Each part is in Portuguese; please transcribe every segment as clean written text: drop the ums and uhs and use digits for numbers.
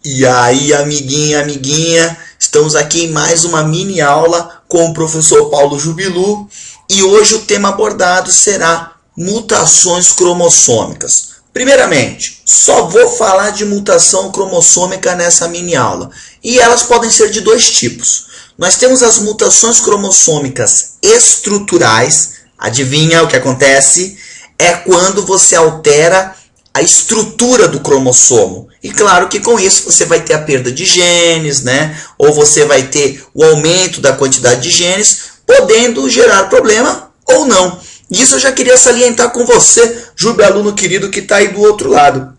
E aí, amiguinha, amiguinha, estamos aqui em mais uma mini aula com o professor Paulo Jubilu e hoje o tema abordado será mutações cromossômicas. Primeiramente, só vou falar de mutação cromossômica nessa mini aula e elas podem ser de dois tipos. Nós temos as mutações cromossômicas estruturais. Adivinha o que acontece? É quando você altera a estrutura do cromossomo. E claro que com isso você vai ter a perda de genes, né? Ou você vai ter o aumento da quantidade de genes, podendo gerar problema ou não. Isso eu já queria salientar com você, Júlio, aluno querido que está aí do outro lado.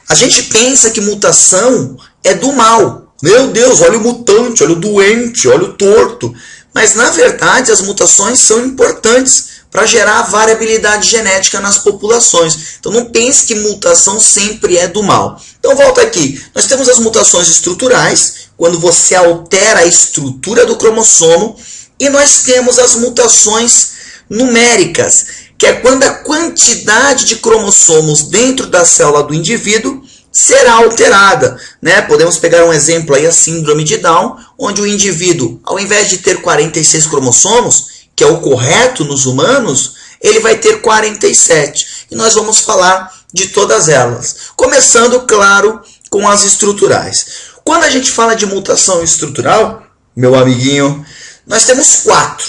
A gente pensa que mutação é do mal. Meu Deus, olha o mutante, olha o doente, olha o torto. Mas na verdade as mutações são importantes para gerar variabilidade genética nas populações. Então não pense que mutação sempre é do mal. Então volta aqui. Nós temos as mutações estruturais, quando você altera a estrutura do cromossomo, e nós temos as mutações numéricas, que é quando a quantidade de cromossomos dentro da célula do indivíduo será alterada, né? Podemos pegar um exemplo aí, a síndrome de Down, onde o indivíduo, ao invés de ter 46 cromossomos, que é o correto nos humanos, ele vai ter 47. E nós vamos falar de todas elas. Começando, claro, com as estruturais. Quando a gente fala de mutação estrutural, meu amiguinho, nós temos 4.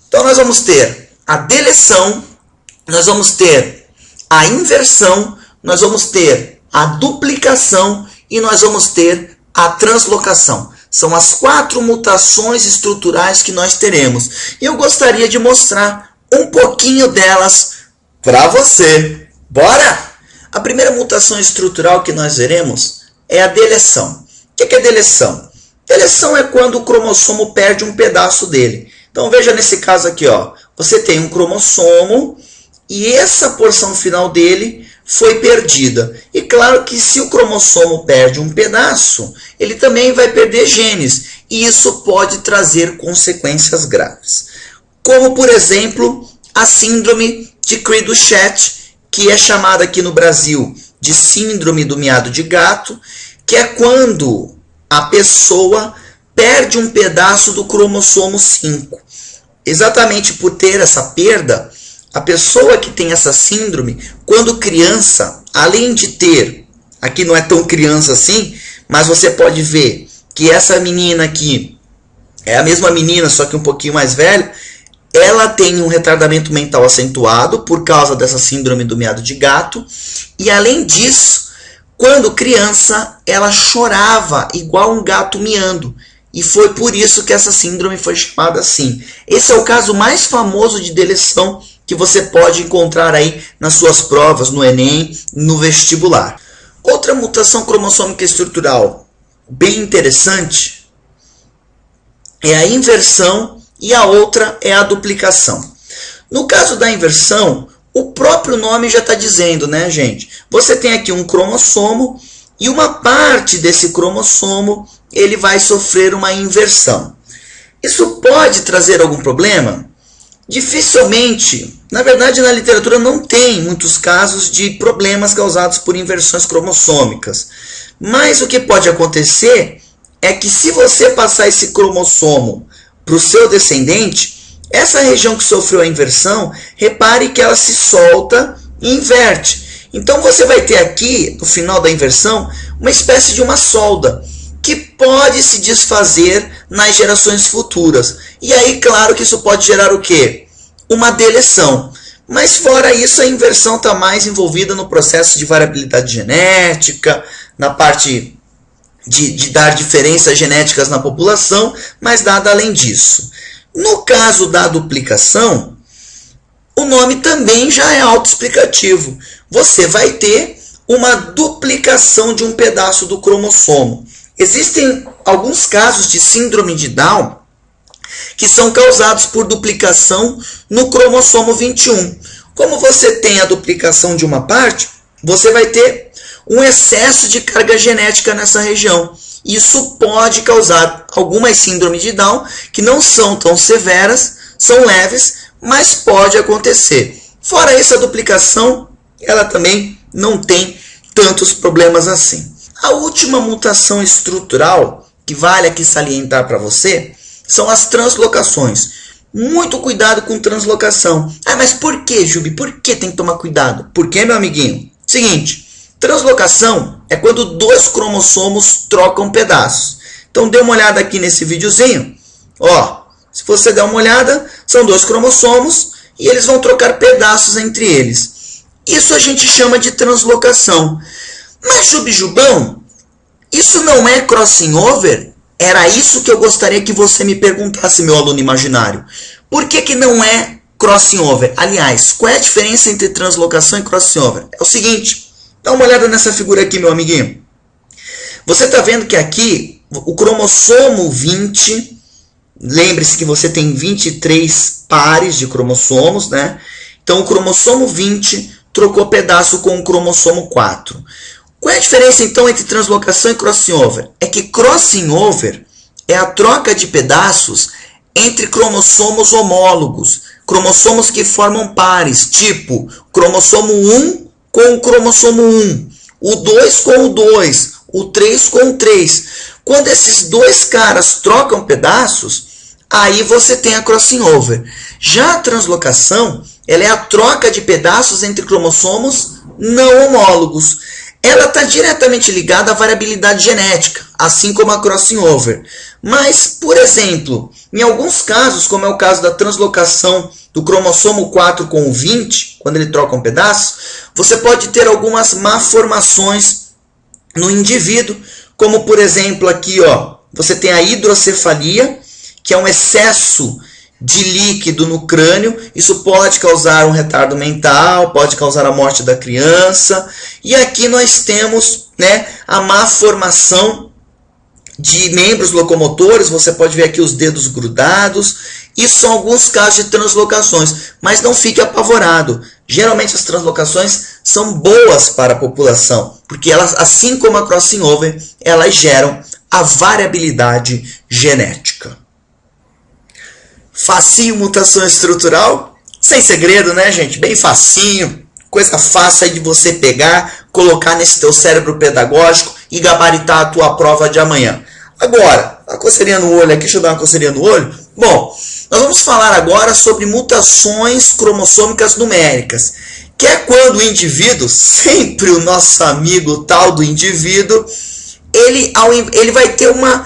Então nós vamos ter a deleção, nós vamos ter a inversão, nós vamos ter a duplicação e nós vamos ter a translocação. São as 4 mutações estruturais que nós teremos. E eu gostaria de mostrar um pouquinho delas para você. Bora? A primeira mutação estrutural que nós veremos é a deleção. O que é deleção? Deleção é quando o cromossomo perde um pedaço dele. Então veja nesse caso aqui, ó. Você tem um cromossomo e essa porção final dele foi perdida. E claro que se o cromossomo perde um pedaço, ele também vai perder genes. E isso pode trazer consequências graves. Como, por exemplo, a síndrome de Cri-du-Chat, que é chamada aqui no Brasil de síndrome do miado de gato, que é quando a pessoa perde um pedaço do cromossomo 5. Exatamente por ter essa perda, a pessoa que tem essa síndrome, quando criança, além de ter, aqui não é tão criança assim, mas você pode ver que essa menina aqui é a mesma menina, só que um pouquinho mais velha, ela tem um retardamento mental acentuado por causa dessa síndrome do miado de gato, e além disso, quando criança, ela chorava igual um gato miando. E foi por isso que essa síndrome foi chamada assim. Esse é o caso mais famoso de deleção que você pode encontrar aí nas suas provas, no Enem, no vestibular. Outra mutação cromossômica estrutural bem interessante é a inversão e a outra é a duplicação. No caso da inversão, o próprio nome já está dizendo, né, gente? Você tem aqui um cromossomo e uma parte desse cromossomo ele vai sofrer uma inversão. Isso pode trazer algum problema? Dificilmente. Na verdade, na literatura não tem muitos casos de problemas causados por inversões cromossômicas. Mas o que pode acontecer é que se você passar esse cromossomo para o seu descendente, essa região que sofreu a inversão, repare que ela se solta e inverte. Então você vai ter aqui, no final da inversão, uma espécie de uma solda, que pode se desfazer nas gerações futuras. E aí, claro que isso pode gerar o quê? Uma deleção. Mas fora isso, a inversão está mais envolvida no processo de variabilidade genética, na parte de dar diferenças genéticas na população, mas nada além disso. No caso da duplicação, o nome também já é autoexplicativo. Você vai ter uma duplicação de um pedaço do cromossomo. Existem alguns casos de síndrome de Down que são causados por duplicação no cromossomo 21. Como você tem a duplicação de uma parte, você vai ter um excesso de carga genética nessa região. Isso pode causar algumas síndromes de Down que não são tão severas, são leves, mas pode acontecer. Fora isso, a duplicação, ela também não tem tantos problemas assim. A última mutação estrutural que vale aqui salientar para você são as translocações. Muito cuidado com translocação. Ah, mas por que, Jubi? Por que tem que tomar cuidado? Por que, meu amiguinho? Seguinte, translocação é quando dois cromossomos trocam pedaços. Então, dê uma olhada aqui nesse videozinho. Ó, se você der uma olhada, são dois cromossomos e eles vão trocar pedaços entre eles. Isso a gente chama de translocação. Mas, Jubão, isso não é crossing over? Era isso que eu gostaria que você me perguntasse, meu aluno imaginário. Por que não é crossing over? Aliás, qual é a diferença entre translocação e crossing over? É o seguinte, dá uma olhada nessa figura aqui, meu amiguinho. Você está vendo que aqui o cromossomo 20, lembre-se que você tem 23 pares de cromossomos, né? Então o cromossomo 20 trocou pedaço com o cromossomo 4. Qual é a diferença, então, entre translocação e crossing over? É que crossing over é a troca de pedaços entre cromossomos homólogos, cromossomos que formam pares, tipo cromossomo 1 com o cromossomo 1, o 2 com o 2, o 3 com o 3. Quando esses dois caras trocam pedaços, aí você tem a crossing over. Já a translocação, ela é a troca de pedaços entre cromossomos não homólogos. Ela está diretamente ligada à variabilidade genética, assim como a crossing over. Mas, por exemplo, em alguns casos, como é o caso da translocação do cromossomo 4 com o 20, quando ele troca um pedaço, você pode ter algumas malformações no indivíduo, como por exemplo aqui, ó, você tem a hidrocefalia, que é um excesso de líquido no crânio. Isso pode causar um retardo mental, pode causar a morte da criança. E aqui nós temos, né, a má formação de membros locomotores. Você pode ver aqui os dedos grudados. Isso são alguns casos de translocações, mas não fique apavorado. Geralmente as translocações são boas para a população, porque elas, assim como a crossing over, elas geram a variabilidade genética. Facinho mutação estrutural? Sem segredo, né, gente? Bem facinho. Coisa fácil aí de você pegar, colocar nesse teu cérebro pedagógico e gabaritar a tua prova de amanhã. Agora, a coceirinha no olho aqui, deixa eu dar uma coceirinha no olho. Bom, nós vamos falar agora sobre mutações cromossômicas numéricas, que é quando o indivíduo, sempre o nosso amigo tal do indivíduo, ele vai ter uma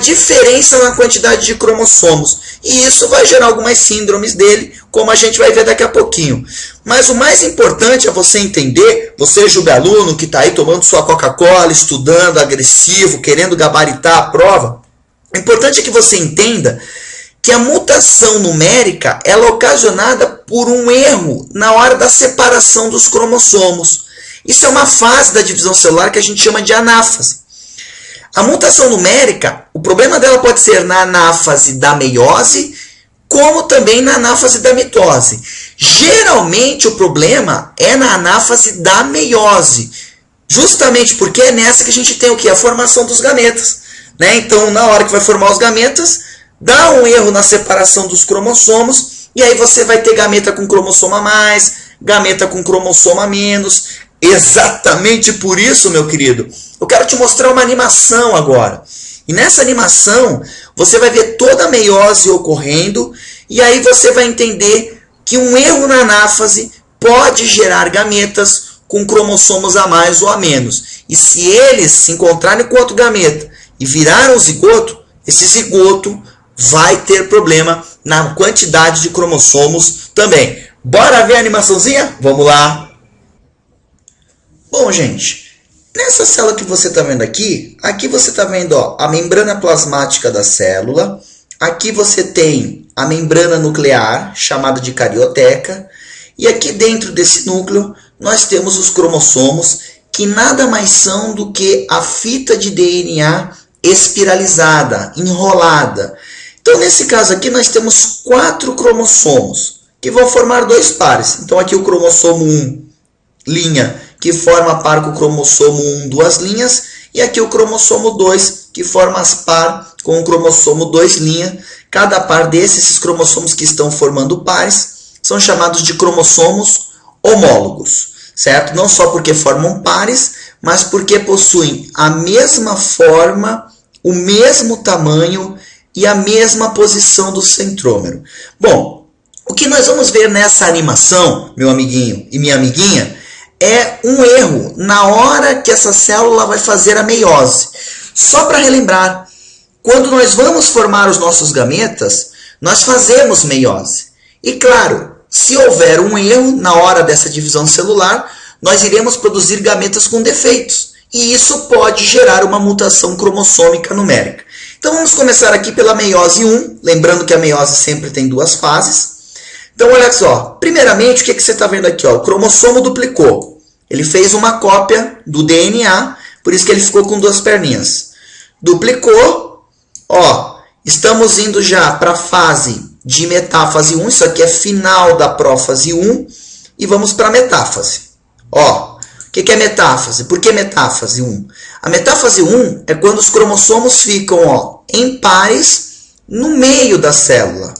diferença na quantidade de cromossomos. E isso vai gerar algumas síndromes dele, como a gente vai ver daqui a pouquinho. Mas o mais importante é você entender, você, Jubialuno, que está aí tomando sua Coca-Cola, estudando, agressivo, querendo gabaritar a prova, o importante é que você entenda que a mutação numérica ela é ocasionada por um erro na hora da separação dos cromossomos. Isso é uma fase da divisão celular que a gente chama de anáfase. A mutação numérica, o problema dela pode ser na anáfase da meiose, como também na anáfase da mitose. Geralmente o problema é na anáfase da meiose, justamente porque é nessa que a gente tem o quê? A formação dos gametas, né? Então, na hora que vai formar os gametas, dá um erro na separação dos cromossomos, e aí você vai ter gameta com cromossomo a mais, gameta com cromossomo a menos. Exatamente por isso, meu querido, eu quero te mostrar uma animação agora. E nessa animação, você vai ver toda a meiose ocorrendo, e aí você vai entender que um erro na anáfase pode gerar gametas com cromossomos a mais ou a menos. E se eles se encontrarem com outro gameta e viraram um zigoto, esse zigoto vai ter problema na quantidade de cromossomos também. Bora ver a animaçãozinha? Vamos lá! Bom, gente, nessa célula que você está vendo aqui você está vendo, ó, a membrana plasmática da célula. Aqui você tem a membrana nuclear, chamada de carioteca. E aqui dentro desse núcleo, nós temos os cromossomos, que nada mais são do que a fita de DNA espiralizada, enrolada. Então, nesse caso aqui, nós temos 4 cromossomos, que vão formar 2 pares. Então, aqui o cromossomo 1, linha, que forma par com o cromossomo 1, 2 linhas, e aqui o cromossomo 2, que forma as par com o cromossomo 2, linha. Cada par esses cromossomos que estão formando pares, são chamados de cromossomos homólogos, certo? Não só porque formam pares, mas porque possuem a mesma forma, o mesmo tamanho e a mesma posição do centrômero. Bom, o que nós vamos ver nessa animação, meu amiguinho e minha amiguinha, é um erro na hora que essa célula vai fazer a meiose. Só para relembrar, quando nós vamos formar os nossos gametas, nós fazemos meiose. E claro, se houver um erro na hora dessa divisão celular, nós iremos produzir gametas com defeitos. E isso pode gerar uma mutação cromossômica numérica. Então vamos começar aqui pela meiose 1, lembrando que a meiose sempre tem duas fases. Então olha só, primeiramente o que você está vendo aqui? Ó? O cromossomo duplicou. Ele fez uma cópia do DNA, por isso que ele ficou com duas perninhas. Duplicou, ó, estamos indo já para a fase de metáfase 1, isso aqui é final da prófase 1, e vamos para a metáfase. Ó, o que é metáfase? Por que metáfase 1? A metáfase 1 é quando os cromossomos ficam, ó, em pares no meio da célula.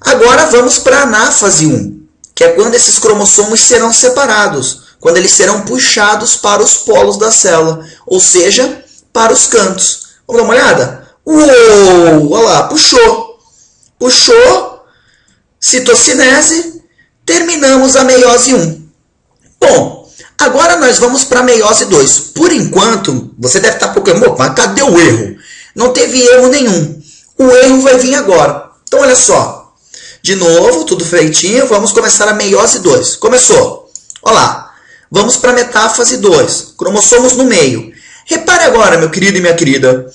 Agora vamos para a anáfase 1, que é quando esses cromossomos serão separados, quando eles serão puxados para os polos da célula, ou seja, para os cantos. Vamos dar uma olhada? Uou! Olha lá, puxou. Puxou, citocinese, terminamos a meiose 1. Bom, agora nós vamos para a meiose 2. Por enquanto, você deve estar procurando, mas cadê o erro? Não teve erro nenhum. O erro vai vir agora. Então, olha só. De novo, tudo feitinho, vamos começar a meiose 2. Começou. Olha lá. Vamos para a metáfase 2. Cromossomos no meio. Repare agora, meu querido e minha querida.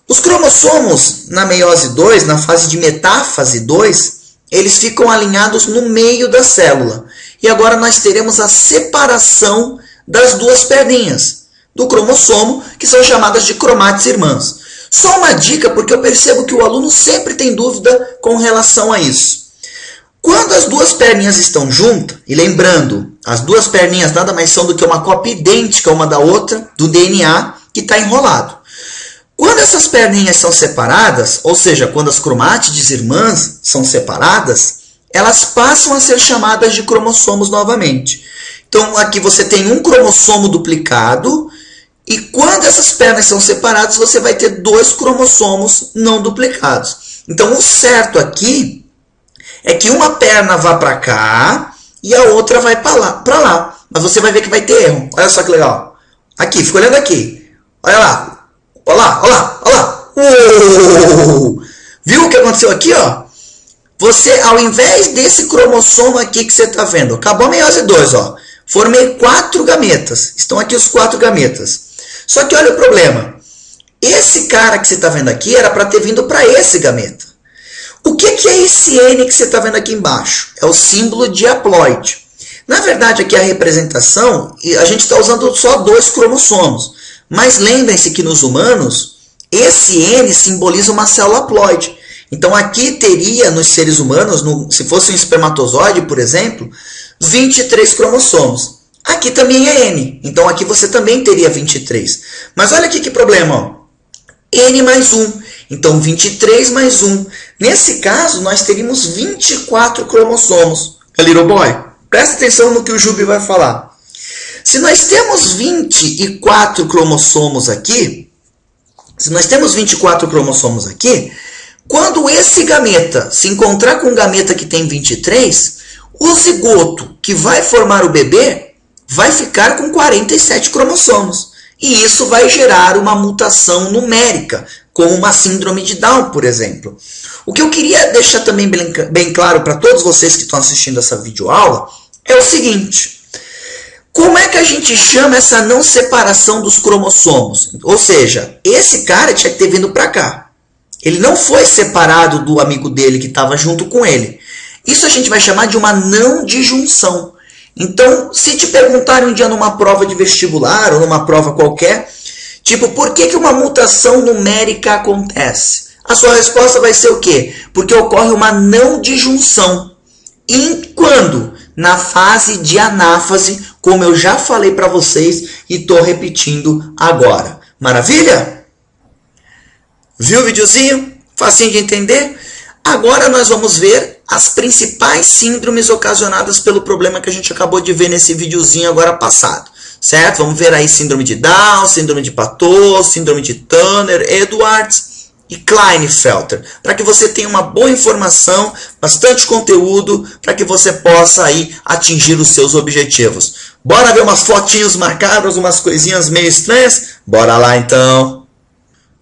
Os cromossomos na meiose 2, na fase de metáfase 2, eles ficam alinhados no meio da célula. E agora nós teremos a separação das duas perninhas do cromossomo, que são chamadas de cromátides irmãs. Só uma dica, porque eu percebo que o aluno sempre tem dúvida com relação a isso. Quando as duas perninhas estão juntas, e lembrando, as duas perninhas nada mais são do que uma cópia idêntica uma da outra do DNA que está enrolado. Quando essas perninhas são separadas, ou seja, quando as cromátides irmãs são separadas, elas passam a ser chamadas de cromossomos novamente. Então, aqui você tem um cromossomo duplicado, e quando essas pernas são separadas, você vai ter dois cromossomos não duplicados. Então, o certo aqui é que uma perna vá para cá e a outra vai para lá. Mas você vai ver que vai ter erro. Olha só que legal. Aqui, fica olhando aqui. Olha lá. Olha lá, olha lá, olha lá. Uou! Viu o que aconteceu aqui, ó? Você, ao invés desse cromossomo aqui que você está vendo, acabou a meiose 2, ó. Formei 4 gametas. Estão aqui os 4 gametas. Só que olha o problema. Esse cara que você está vendo aqui era para ter vindo para esse gameta. O que é esse N que você está vendo aqui embaixo? É o símbolo de haploide. Na verdade, aqui a representação, a gente está usando só 2 cromossomos. Mas lembrem-se que nos humanos, esse N simboliza uma célula haploide. Então aqui teria nos seres humanos, se fosse um espermatozoide, por exemplo, 23 cromossomos. Aqui também é N. Então aqui você também teria 23. Mas olha aqui que problema. Ó. N mais 1. Então 23 mais 1. Nesse caso, nós teríamos 24 cromossomos. Little boy, presta atenção no que o Jubi vai falar. Se nós temos 24 cromossomos aqui, quando esse gameta se encontrar com um gameta que tem 23, o zigoto que vai formar o bebê vai ficar com 47 cromossomos. E isso vai gerar uma mutação numérica, como uma síndrome de Down, por exemplo. O que eu queria deixar também bem claro para todos vocês que estão assistindo essa videoaula é o seguinte. Como é que a gente chama essa não separação dos cromossomos? Ou seja, esse cara tinha que ter vindo para cá. Ele não foi separado do amigo dele que estava junto com ele. Isso a gente vai chamar de uma não disjunção. Então, se te perguntarem um dia numa prova de vestibular ou numa prova qualquer, tipo, por que uma mutação numérica acontece? A sua resposta vai ser o quê? Porque ocorre uma não disjunção. E quando? Na fase de anáfase, como eu já falei para vocês e estou repetindo agora. Maravilha? Viu o videozinho? Facinho de entender? Agora nós vamos ver as principais síndromes ocasionadas pelo problema que a gente acabou de ver nesse videozinho agora passado. certo? Vamos ver aí síndrome de Down, síndrome de Patot, síndrome de Turner, Edwards e Klinefelter, para que você tenha uma boa informação, bastante conteúdo, para que você possa aí atingir os seus objetivos. Bora ver umas fotinhos macabras, umas coisinhas meio estranhas? Bora lá então!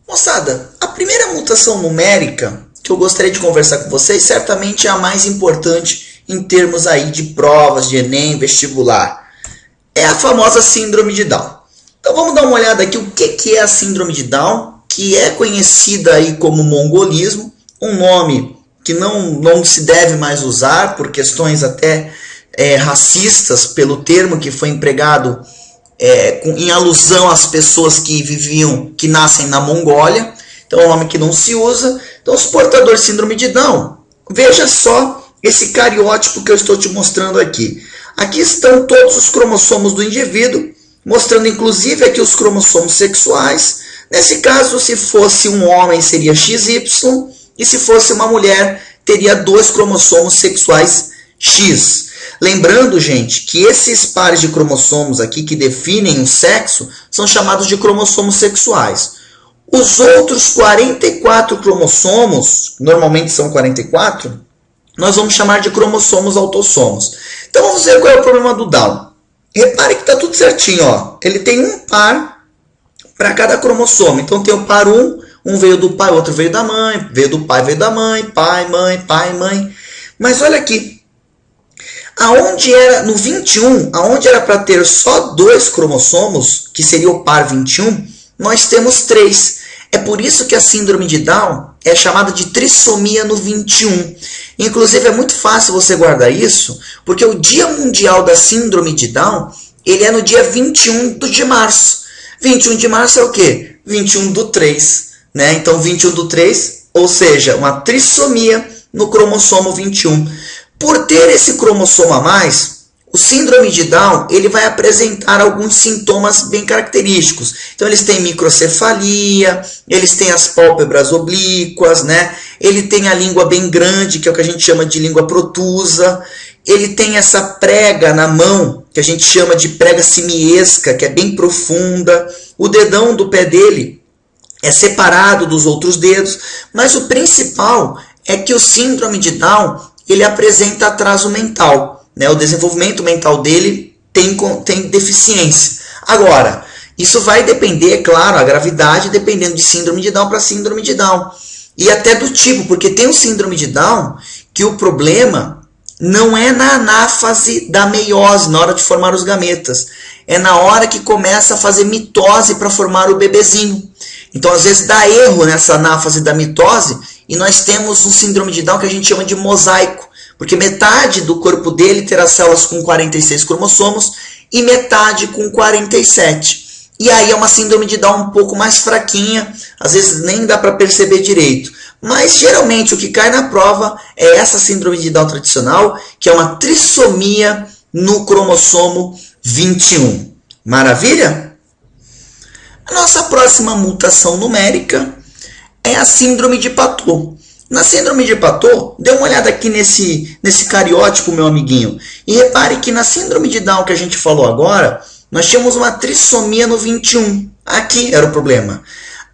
Moçada, a primeira mutação numérica que eu gostaria de conversar com vocês, certamente é a mais importante em termos aí de provas de Enem, vestibular. É a famosa síndrome de Down. Então vamos dar uma olhada aqui o que é a síndrome de Down, que é conhecida aí como mongolismo, um nome que não se deve mais usar por questões até racistas, pelo termo que foi empregado em alusão às pessoas que nascem na Mongólia. Então é um nome que não se usa. Então os portadores de síndrome de Down, veja só esse cariótipo que eu estou te mostrando aqui. Aqui estão todos os cromossomos do indivíduo, mostrando inclusive aqui os cromossomos sexuais. Nesse caso, se fosse um homem, seria XY, e se fosse uma mulher, teria 2 cromossomos sexuais X. Lembrando, gente, que esses pares de cromossomos aqui que definem o sexo são chamados de cromossomos sexuais. Os outros 44 cromossomos, normalmente são 44, nós vamos chamar de cromossomos autossomos. Então vamos ver qual é o problema do Down. Repare que está tudo certinho, ó. Ele tem um par para cada cromossomo. Então tem o par 1, um veio do pai, outro veio da mãe, veio do pai, veio da mãe, pai, mãe. Mas olha aqui, aonde era no 21, aonde era para ter só 2 cromossomos, que seria o par 21, nós temos 3. É por isso que a síndrome de Down é chamada de trissomia no 21. Inclusive é muito fácil você guardar isso, porque o Dia Mundial da Síndrome de Down, ele é no dia 21 de março. 21 de março é o quê? 21/3, né? Então 21/3, ou seja, uma trissomia no cromossomo 21. Por ter esse cromossomo a mais, o síndrome de Down ele vai apresentar alguns sintomas bem característicos. Então eles têm microcefalia, eles têm as pálpebras oblíquas, né? Ele tem a língua bem grande, que é o que a gente chama de língua protusa. Ele tem essa prega na mão, que a gente chama de prega simiesca, que é bem profunda. O dedão do pé dele é separado dos outros dedos. Mas o principal é que o síndrome de Down ele apresenta atraso mental, né? O desenvolvimento mental dele tem deficiência. Agora, isso vai depender, é claro, a gravidade, dependendo de síndrome de Down para síndrome de Down. E até do tipo, porque tem o síndrome de Down que o problema não é na anáfase da meiose, na hora de formar os gametas. É na hora que começa a fazer mitose para formar o bebezinho. Então, às vezes, dá erro nessa anáfase da mitose e nós temos um síndrome de Down que a gente chama de mosaico. Porque metade do corpo dele terá células com 46 cromossomos e metade com 47. E aí é uma síndrome de Down um pouco mais fraquinha, às vezes nem dá para perceber direito. Mas geralmente o que cai na prova é essa síndrome de Down tradicional, que é uma trissomia no cromossomo 21. Maravilha? A nossa próxima mutação numérica é a síndrome de Patot. Na síndrome de Patot, dê uma olhada aqui nesse cariótipo, meu amiguinho. E repare que na síndrome de Down que a gente falou agora, nós tínhamos uma trissomia no 21. Aqui era o problema.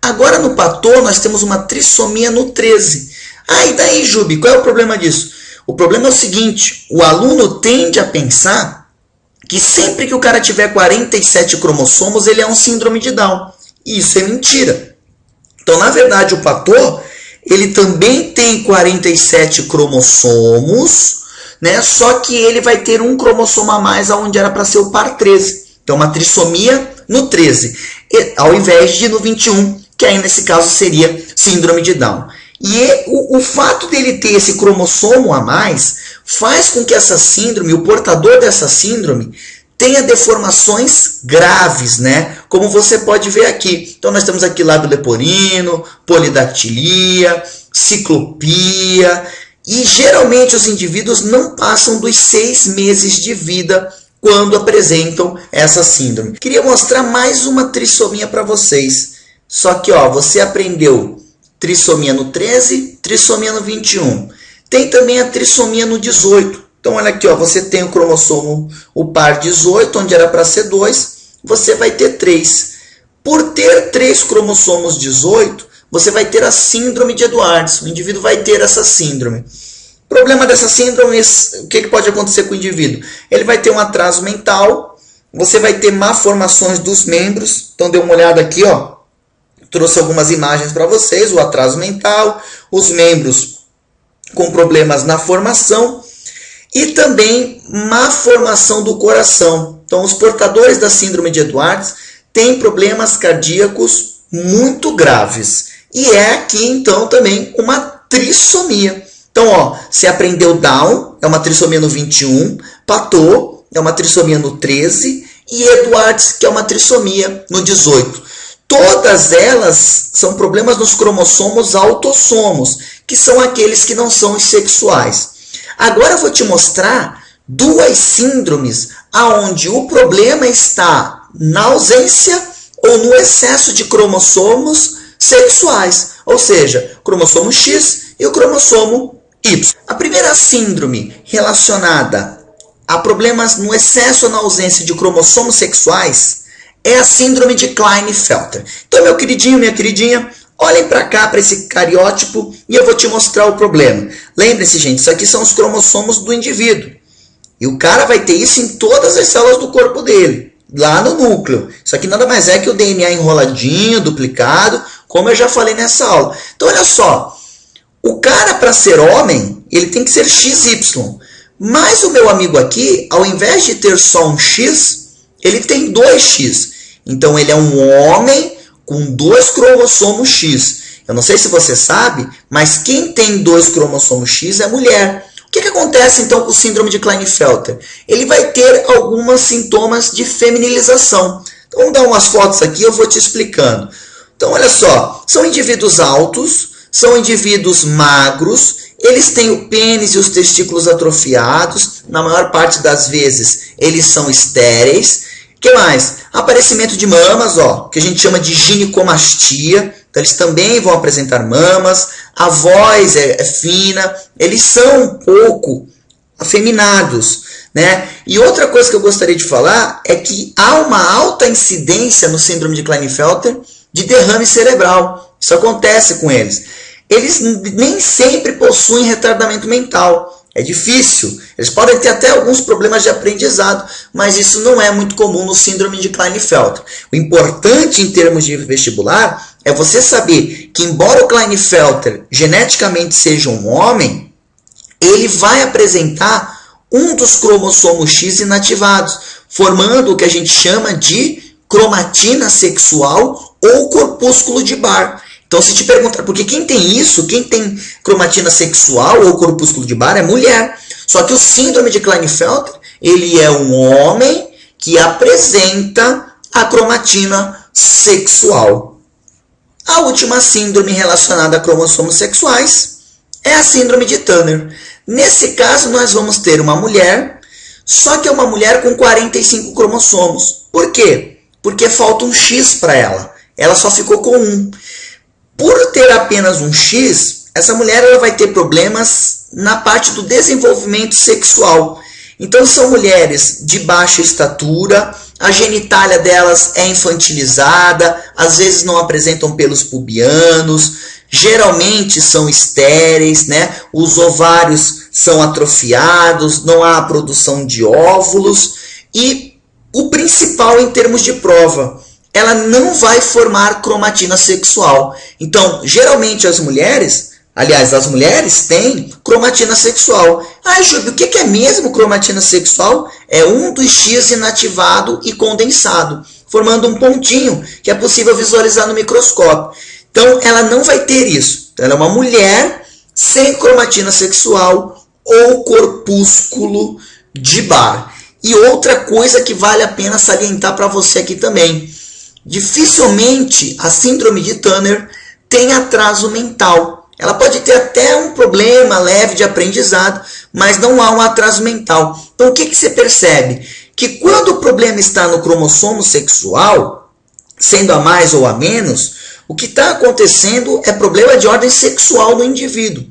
Agora no Patot, nós temos uma trissomia no 13. Ah, e daí, Jubi, qual é o problema disso? O problema é o seguinte, o aluno tende a pensar que sempre que o cara tiver 47 cromossomos, ele é um síndrome de Down. E isso é mentira. Então, na verdade, o Patot, ele também tem 47 cromossomos, né? Só que ele vai ter um cromossomo a mais onde era para ser o par 13. Então, uma trissomia no 13, ao invés de no 21, que aí nesse caso seria síndrome de Down. E o fato dele ter esse cromossomo a mais faz com que essa síndrome, o portador dessa síndrome, tenha deformações graves, né? Como você pode ver aqui. Então nós temos aqui lábio leporino, polidactilia, ciclopia. E geralmente os indivíduos não passam dos 6 meses de vida quando apresentam essa síndrome. Queria mostrar mais uma trissomia para vocês. Só que ó, você aprendeu trissomia no 13, trissomia no 21. Tem também a trissomia no 18. Então olha aqui, ó, você tem o cromossomo, o par 18, onde era para ser 2. você vai ter 3. Por ter 3 cromossomos 18, você vai ter a síndrome de Edwards. O indivíduo vai ter essa síndrome. O problema dessa síndrome, o que pode acontecer com o indivíduo? Ele vai ter um atraso mental, você vai ter malformações dos membros. Então, dê uma olhada aqui, ó. Trouxe algumas imagens para vocês, o atraso mental, os membros com problemas na formação e também má formação do coração. Então, os portadores da síndrome de Edwards têm problemas cardíacos muito graves. E é aqui, então, também uma trissomia. Então, ó, você aprendeu Down, é uma trissomia no 21, Patot, é uma trissomia no 13, e Edwards, que é uma trissomia no 18. Todas elas são problemas nos cromossomos autossomos, que são aqueles que não são os sexuais. Agora eu vou te mostrar 2 síndromes onde o problema está na ausência ou no excesso de cromossomos sexuais, ou seja, o cromossomo X e o cromossomo Y. A primeira síndrome relacionada a problemas no excesso ou na ausência de cromossomos sexuais é a síndrome de Klinefelter. Então, meu queridinho, minha queridinha, olhem para cá, para esse cariótipo, e eu vou te mostrar o problema. Lembre-se, gente, isso aqui são os cromossomos do indivíduo. E o cara vai ter isso em todas as células do corpo dele, lá no núcleo. Isso aqui nada mais é que o DNA enroladinho, duplicado, como eu já falei nessa aula. Então, olha só, o cara, para ser homem, ele tem que ser XY. Mas o meu amigo aqui, ao invés de ter só um X, ele tem 2X. Então, ele é um homem com 2 cromossomos X. Eu não sei se você sabe, mas quem tem 2 cromossomos X é mulher. O que acontece, então, com o síndrome de Klinefelter? Ele vai ter alguns sintomas de feminilização. Então, vamos dar umas fotos aqui, eu vou te explicando. Então, olha só, são indivíduos altos, são indivíduos magros, eles têm o pênis e os testículos atrofiados, na maior parte das vezes eles são estéreis. O que mais? Aparecimento de mamas, ó, que a gente chama de ginecomastia, então eles também vão apresentar mamas, a voz é fina, eles são um pouco afeminados, né? E outra coisa que eu gostaria de falar é que há uma alta incidência no síndrome de Klinefelter de derrame cerebral. Isso acontece com eles. Eles nem sempre possuem retardamento mental. É difícil. Eles podem ter até alguns problemas de aprendizado, mas isso não é muito comum no síndrome de Klinefelter. O importante em termos de vestibular é você saber que, embora o Klinefelter geneticamente seja um homem, ele vai apresentar um dos cromossomos X inativados, formando o que a gente chama de cromatina sexual ou corpúsculo de Barr. Então, se te perguntar, porque quem tem isso, quem tem cromatina sexual ou corpúsculo de Barr é mulher. Só que o síndrome de Klinefelter, ele é um homem que apresenta a cromatina sexual. A última síndrome relacionada a cromossomos sexuais é a síndrome de Turner. Nesse caso, nós vamos ter uma mulher, só que é uma mulher com 45 cromossomos. Por quê? Porque falta um X para ela. Ela só ficou com 1. Por ter apenas um X, essa mulher ela vai ter problemas na parte do desenvolvimento sexual. Então, são mulheres de baixa estatura, a genitália delas é infantilizada, às vezes não apresentam pelos pubianos, geralmente são estéreis, né? Os ovários são atrofiados, não há produção de óvulos e o principal em termos de prova, ela não vai formar cromatina sexual. Então, geralmente as mulheres têm cromatina sexual. Ah, Júlio, o que é mesmo cromatina sexual? É um dos X inativado e condensado, formando um pontinho que é possível visualizar no microscópio. Então, ela não vai ter isso. Então, ela é uma mulher sem cromatina sexual ou corpúsculo de Barr. E outra coisa que vale a pena salientar para você aqui também. Dificilmente a síndrome de Turner tem atraso mental. Ela pode ter até um problema leve de aprendizado, mas não há um atraso mental. Então, o que você percebe? Que quando o problema está no cromossomo sexual, sendo a mais ou a menos, o que está acontecendo é problema de ordem sexual no indivíduo.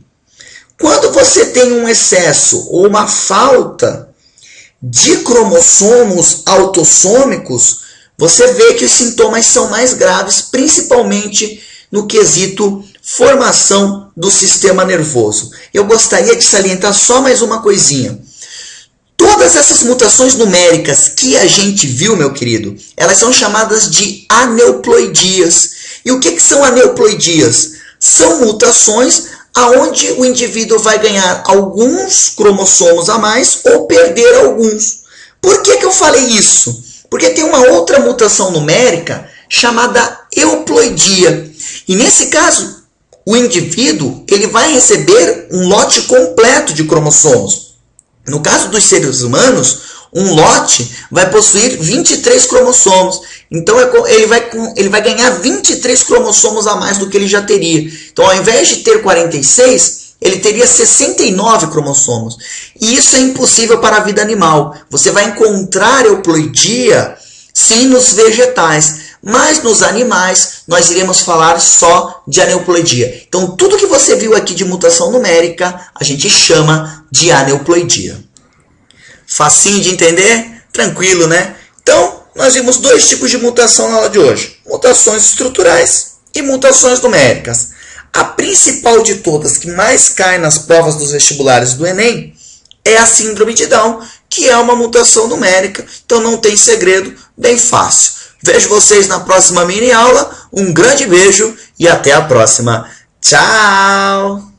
Quando você tem um excesso ou uma falta de cromossomos autossômicos, você vê que os sintomas são mais graves, principalmente no quesito formação do sistema nervoso. Eu gostaria de salientar só mais uma coisinha. Todas essas mutações numéricas que a gente viu, meu querido, elas são chamadas de aneuploidias. E o que são aneuploidias? São mutações aonde o indivíduo vai ganhar alguns cromossomos a mais ou perder alguns. Por que eu falei isso? Porque tem uma outra mutação numérica chamada euploidia. E nesse caso, o indivíduo ele vai receber um lote completo de cromossomos. No caso dos seres humanos, um lote vai possuir 23 cromossomos. Então, ele vai ganhar 23 cromossomos a mais do que ele já teria. Então, ao invés de ter 46, ele teria 69 cromossomos. E isso é impossível para a vida animal. Você vai encontrar euploidia, sim, nos vegetais. Mas nos animais, nós iremos falar só de aneuploidia. Então, tudo que você viu aqui de mutação numérica, a gente chama de aneuploidia. Facinho de entender? Tranquilo, né? Então, nós vimos dois tipos de mutação na aula de hoje. Mutações estruturais e mutações numéricas. A principal de todas, que mais cai nas provas dos vestibulares do Enem, é a síndrome de Down, que é uma mutação numérica. Então, não tem segredo, bem fácil. Vejo vocês na próxima mini aula. Um grande beijo e até a próxima. Tchau!